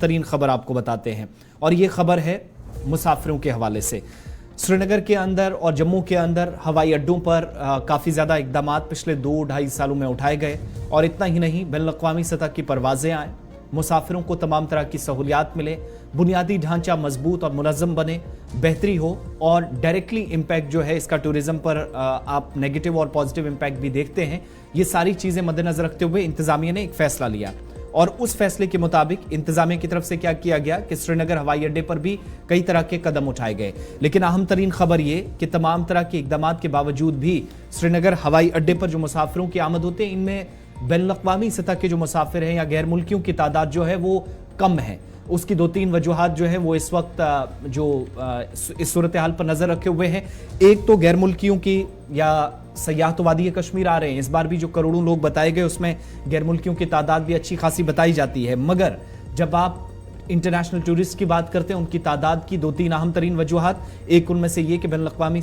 तरीन खबर आपको बताते हैं और ये खबर है मुसाफिरों के हवाले से। श्रीनगर के अंदर और जम्मू के अंदर हवाई अड्डों पर काफ़ी ज़्यादा इकदाम पिछले 2-2.5 सालों में उठाए गए और इतना ही नहीं, बैनुल-अक़वामी सतह की परवाज़ें आएँ, मुसाफिरों को तमाम तरह की सहूलियात मिले, बुनियादी ढांचा मजबूत और मुनज़्ज़म बने, बेहतरी हो और डायरेक्टली इम्पैक्ट जो है इसका टूरिज़्म पर आप नेगेटिव और पॉजिटिव इम्पैक्ट भी देखते हैं। ये सारी चीज़ें मद्देनज़र रखते हुए इंतज़ामिया ने एक फ़ैसला लिया और उस फैसले के मुताबिक इंतजामिया की तरफ से क्या किया गया कि श्रीनगर हवाई अड्डे पर भी कई तरह के कदम उठाए गए। लेकिन अहम तरीन खबर ये कि तमाम तरह के इकदाम के बावजूद भी श्रीनगर हवाई अड्डे पर जो मुसाफिरों की आमद होते हैं, इनमें बैनुल-अक़वामी सतह के जो मुसाफिर हैं या गैर मुल्कियों की तादाद जो है वो कम है। उसकी 2-3 वजूहात जो है वो इस वक्त जो इस सूरत हाल पर नजर रखे हुए हैं। एक तो गैर मुल्कियों की या सयाह तो वादी कश्मीर आ रहे हैं, इस बार भी जो करोड़ों लोग बताए गए उसमें गैर मुल्कियों की तादाद भी अच्छी खासी बताई जाती है, मगर जब आप इंटरनेशनल टूरिस्ट की बात करते हैं उनकी तादाद की 2-3 अहम तरीन वजूहात, एक उनमें से ये कि बैनुल-अक़वामी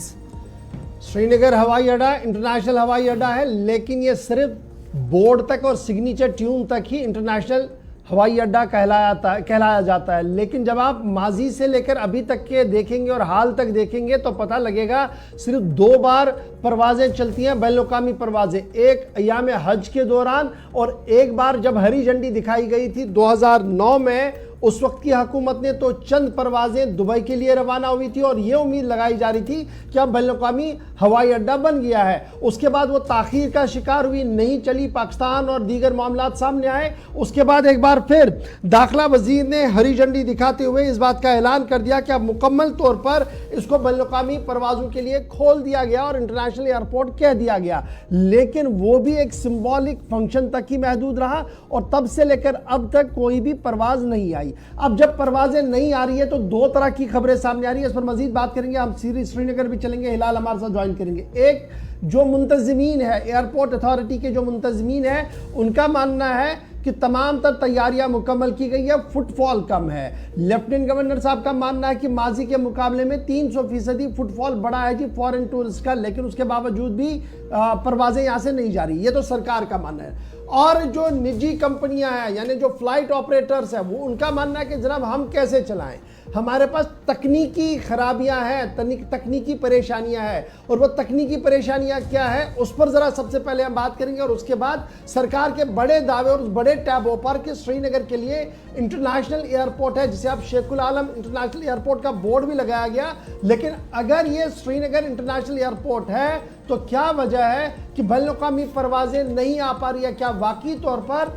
श्रीनगर हवाई अड्डा इंटरनेशनल हवाई अड्डा है, लेकिन ये सिर्फ बोर्ड तक और सिग्नेचर ट्यून तक ही इंटरनेशनल हवाई अड्डा कहलाया जाता है। लेकिन जब आप माजी से लेकर अभी तक के देखेंगे और हाल तक देखेंगे तो पता लगेगा सिर्फ 2 बार परवाजें चलती हैं, बैनुल-अक़वामी परवाजें, एक अय्याम हज के दौरान और एक बार जब हरी झंडी दिखाई गई थी 2009 में। उस वक्त की हुकूमत ने तो चंद परवाजें दुबई के लिए रवाना हुई थी और यह उम्मीद लगाई जा रही थी कि अब बैनुल-अक़वामी हवाई अड्डा बन गया है। उसके बाद वो ताखीर का शिकार हुई, नहीं चली, पाकिस्तान और दीगर मामलात सामने आए। उसके बाद एक बार फिर दाखिला वजीर ने हरी झंडी दिखाते हुए इस बात का ऐलान कर दिया कि अब मुकम्मल तौर पर इसको बैनुल-अक़वामी परवाजों के लिए खोल दिया गया और इंटरनेशनल एयरपोर्ट कह दिया गया। लेकिन वो भी एक सिंबॉलिक फंक्शन तक ही महदूद रहा और तब से लेकर अब तक कोई भी परवाज नहीं आई। अब जब परवाजें नहीं आ रही है तो 2 तरह की खबरें सामने आ रही है, इस पर मजीद बात करेंगे। हम श्रीनगर भी चलेंगे, हिलाल हमारे साथ ज्वाइन करेंगे। एक जो मुंतज़मीन है, एयरपोर्ट अथॉरिटी के जो मुंतज़मीन है, उनका मानना है कि तमाम तर तैयारियां मुकम्मल की गई है, फुटफॉल कम है। लेफ्टिनेंट गवर्नर साहब का मानना है कि माजी के मुकाबले में 300% फुटफॉल बढ़ा है जी फॉरेन टूरिस्ट का, लेकिन उसके बावजूद भी परवाजें यहां से नहीं जा रही। ये तो सरकार का मानना है। और जो निजी कंपनियां हैं यानी जो फ्लाइट ऑपरेटर्स हैं, वो उनका मानना है कि जनाब हम कैसे चलाएं, हमारे पास तकनीकी खराबियां हैं, तकनीकी परेशानियां हैं। और वो तकनीकी परेशानियां क्या है उस पर जरा सबसे पहले हम बात करेंगे और उसके बाद सरकार के बड़े दावे और उस बड़े टैबों पर कि श्रीनगर के लिए इंटरनेशनल एयरपोर्ट है, जिसे अब शेखुल आलम इंटरनेशनल एयरपोर्ट का बोर्ड भी लगाया गया। लेकिन अगर ये श्रीनगर इंटरनेशनल एयरपोर्ट है तो क्या वजह है कि बैनुल-अक़वामी परवाजें नहीं आ पा रही है? क्या वाकई तौर पर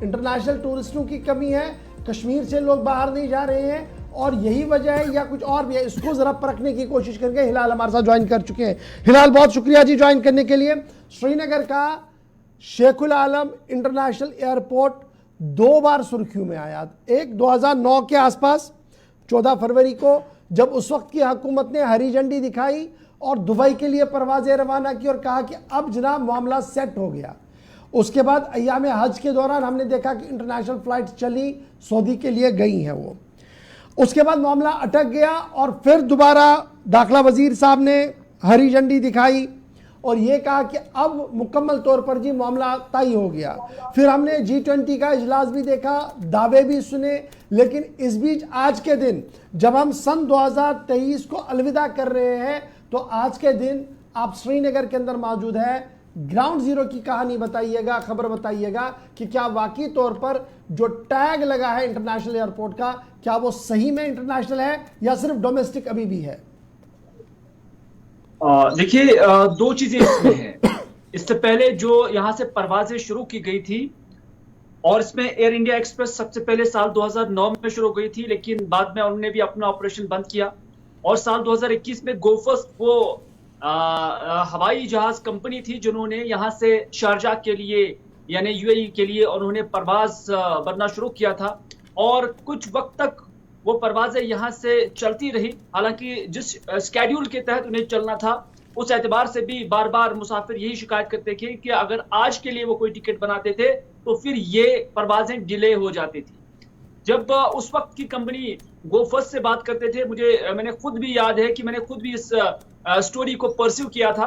इंटरनेशनल टूरिस्टों की कमी है, कश्मीर से लोग बाहर नहीं जा रहे हैं और यही वजह है या कुछ और भी है? इसको जरा परखने की कोशिश करेंगे। हिलाल हमारे साथ ज्वाइन कर चुके हैं। हिलाल, बहुत शुक्रिया जी ज्वाइन करने के लिए। श्रीनगर का शेखुल आलम इंटरनेशनल एयरपोर्ट 2 बार सुर्खियों में आया, एक 2009 के आसपास 14 फरवरी को, जब उस वक्त की हुकूमत ने हरी झंडी दिखाई और दुबई के लिए परवाजें रवाना की और कहा कि अब जनाब मामला सेट हो गया। उसके बाद अय्याम हज के दौरान हमने देखा कि इंटरनेशनल फ्लाइट चली, सऊदी के लिए गई हैं वो। उसके बाद मामला अटक गया और फिर दोबारा दाखिला वजीर साहब ने हरी झंडी दिखाई और ये कहा कि अब मुकम्मल तौर पर जी मामला तय हो गया। फिर हमने G20 का इजलास भी देखा, दावे भी सुने। लेकिन इस बीच आज के दिन जब हम सन 2023 को अलविदा कर रहे हैं तो आज के दिन आप श्रीनगर के अंदर मौजूद है। ग्राउंड जीरो की कहानी बताइएगा, खबर बताइएगा कि क्या वाकई तौर पर जो टैग लगा है इंटरनेशनल एयरपोर्ट का, क्या वो सही में इंटरनेशनल है या सिर्फ डोमेस्टिक अभी भी है? देखिए, 2 चीजें इसमें हैं। इससे पहले जो यहाँ से परवाजें शुरू की गई थी और इसमें एयर इंडिया एक्सप्रेस सबसे पहले साल 2009 में शुरू गई थी, लेकिन बाद में उन्होंने भी अपना ऑपरेशन बंद किया और साल 2021 में गोफर्स्ट वो हवाई जहाज कंपनी थी जिन्होंने यहाँ से शारजाह के लिए यानी यूएई के लिए उन्होंने परवाज बनना शुरू किया था और कुछ वक्त तक वो परवाजें यहाँ से चलती रही। हालांकि जिस स्केड्यूल के तहत उन्हें चलना था उस एतबार से भी बार बार मुसाफिर यही शिकायत करते थे कि अगर आज के लिए वो कोई टिकट बनाते थे तो फिर ये परवाजें डिले हो जाती थी। जब उस वक्त की कंपनी गोफर्स्ट से बात करते थे, मैंने खुद भी याद है कि मैंने खुद भी इस स्टोरी को परस्यू किया था,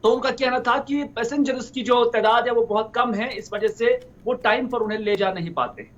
तो उनका कहना था कि पैसेंजर्स की जो तादाद है वो बहुत कम है, इस वजह से वो टाइम पर उन्हें ले जा नहीं पाते।